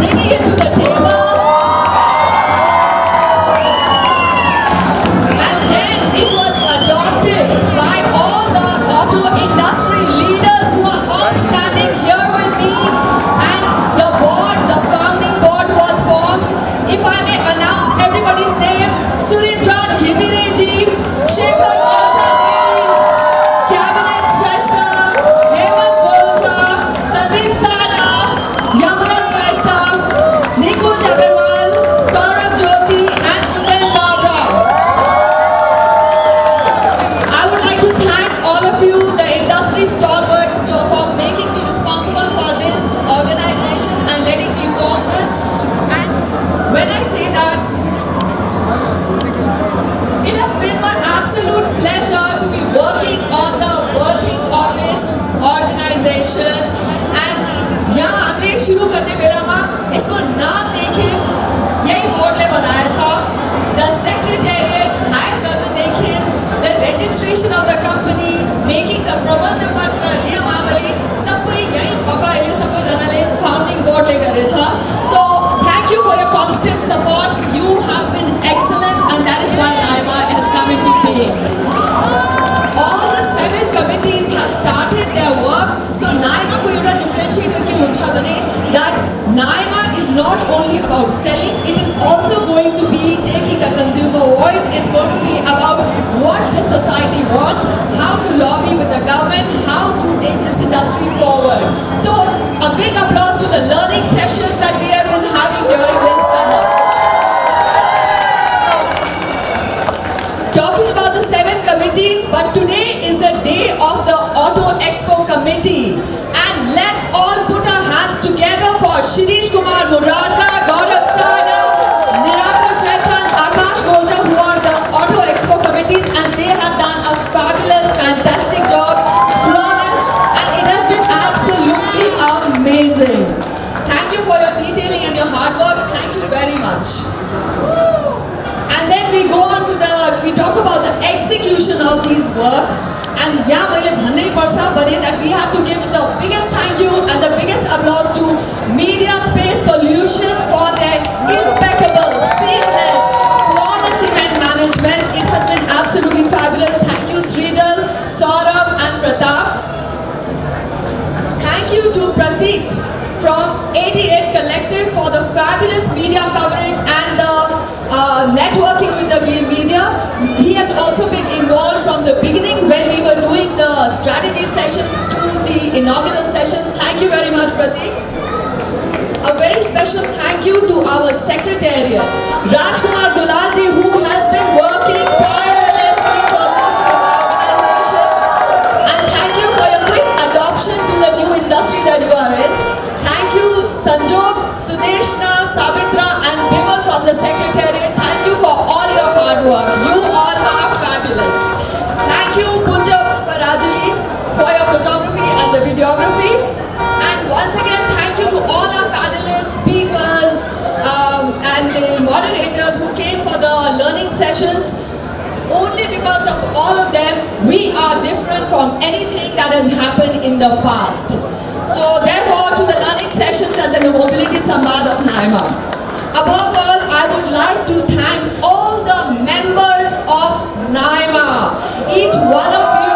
bringing it to the table. And then it was adopted by all the auto industry leaders who are all standing here with me. And the board, the founding board was formed. If I may announce everybody's name, Surindraj Ghivireji, Shekhar Golchaji, Cabinet Shrestha, Hemant Golcha, Sandeep Sada, Yamuna Shrestha, Nikunj Agarwal, Saurabh Jyoti and Kulen Babra. I would like to thank all of you, the industry stalwarts, for making me responsible for this organization and letting me form this. And when I say that, it has been my absolute pleasure to be working on the working of this organization. And यहाँ हमने शुरू करने मेरा माँ इसको नाम देखिए यही बोर्ड ले बनाया था the secretariat hire करने देखिए the registration of the company making the प्रबंध पत्र नियमावली सब कोई यही होगा ये सब कोई जनरल founding board ले करे था. So thank you for your constant support. You have been excellent and that is why NIMA has come into being. All the 7 committees have started their work. So NIMA को एउटा differentiate करके उठा बने that NIMA is not only about selling, it is also going to be taking the consumer voice. It's going to be about what the society wants, how to lobby with the government, how to take this industry forward. So a big applause to the learning sessions that we have been having during this summer. Talking about the 7 committees, but today is the day of the Auto Expo Committee. And let's all put our hands together for Shirish Kumar Murarka, Gaurav Sada, Nirakar Shrestha and Akash Golcha, who are the Auto Expo Committees, and they have done a fabulous, fantastic job, flawless, and it has been absolutely amazing. Thank you for your detailing and your hard work. Thank you very much. And then we go on to we talk about the execution of these works. And yeah, मैले भन्नै पर्छ भने that we have to give the biggest thank you and the biggest applause to Media Space Solutions for their impeccable, seamless, flawless event management. It has been absolutely fabulous. Thank you Srijal, Saurabh and Pratap. Thank you to Pratik from 88 Collective for the fabulous media coverage and the networking with the media. He has also been involved from the beginning when we were doing the strategy sessions to the inaugural sessions. Thank you very much, Pratik. A very special thank you to our secretariat, Rajkumar Dulalji, who has been working tirelessly for this organization. And thank you for your quick adoption to the new industry that you are in. Thank you Sanjog, Sudeshna, Savitra and Bimal from the secretariat. Thank you for all your hard work. You all are fabulous. Thank you Punja Parajali for your photography and the videography. And once again, thank you to all our panelists, speakers and the moderators who came for the learning sessions. Only because of all of them, we are different from anything that has happened in the past. So therefore, to the learning sessions and the mobility samvad of NIMA. Above all, I would like to thank all the members of NIMA. Each one of you.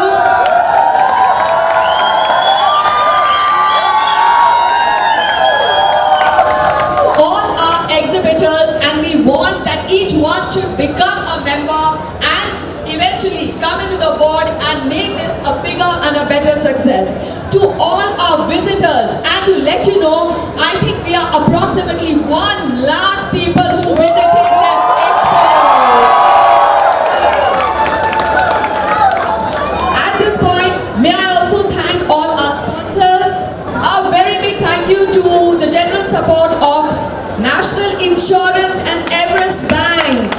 All are exhibitors and we want that each one should become a member and eventually come into the board and make this a bigger and a better success. To all our visitors and to let you know, I think we are approximately 1 lakh people who visited this expo. At this point, may I also thank all our sponsors. A very big thank you to the general support of National Insurance and Everest Bank,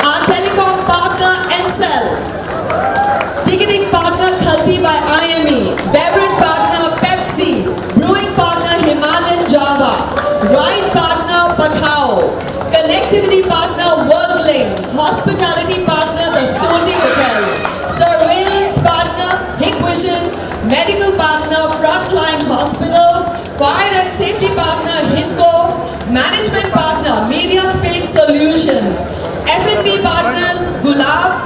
our telecom partner Ncell, ticketing partner Khalti by IME, beverage partner Pepsi, brewing partner Himalayan Java, ride partner Pathao, connectivity partner WorldLink, hospitality partner the Solti Hotel, surveillance partner Hikvision, medical partner Frontline Hospital, fire and safety partner Hinco, management partner Media Space Solutions, F&B partners Gulab,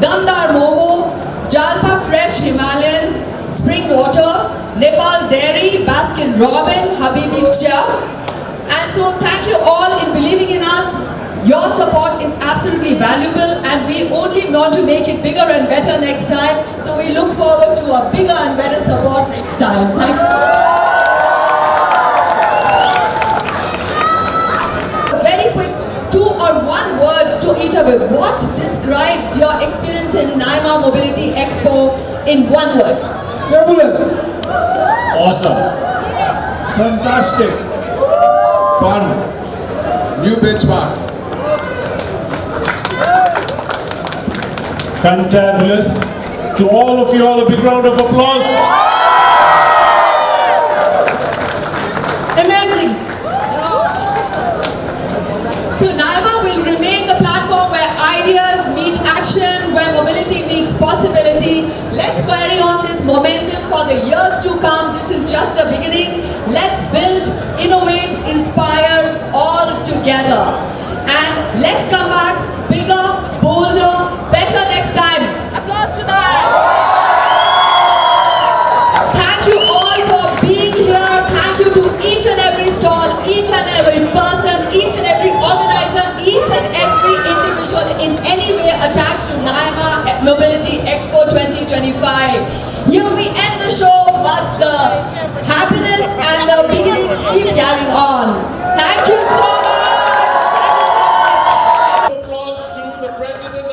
Damdar Momo, Jalpa Fresh Himalayan, Spring Water, Nepal Dairy, Baskin Robin, Habibi Chia. And so thank you all in believing in us. Your support is absolutely valuable and we only want to make it bigger and better next time. So we look forward to a bigger and better support next time. Thank you so much. Very quick, 2 or 1 words to each of you. What describes your experience in NIMA Mobility Expo in 1 word? Fabulous. Awesome. Fantastic. Fun. New benchmark. Fantabulous. To all of you all, a big round of applause. Amazing. So NIMA will remain the platform where ideas meet action, where mobility meets possibility. Let's carry on this momentum for the years to come. This is just the beginning. Let's build, innovate, inspire all together. And let's come back bigger, bolder, better next time. Applause to that. Thank you all for being here. Thank you to each and every stall, each and every person, each and every organizer, each and every individual in any way attached to NIMA Mobility Expo 2025. Here we end the show, but the happiness and the beginnings keep carrying on. Thank you so much. Thank you so much. Applause to the President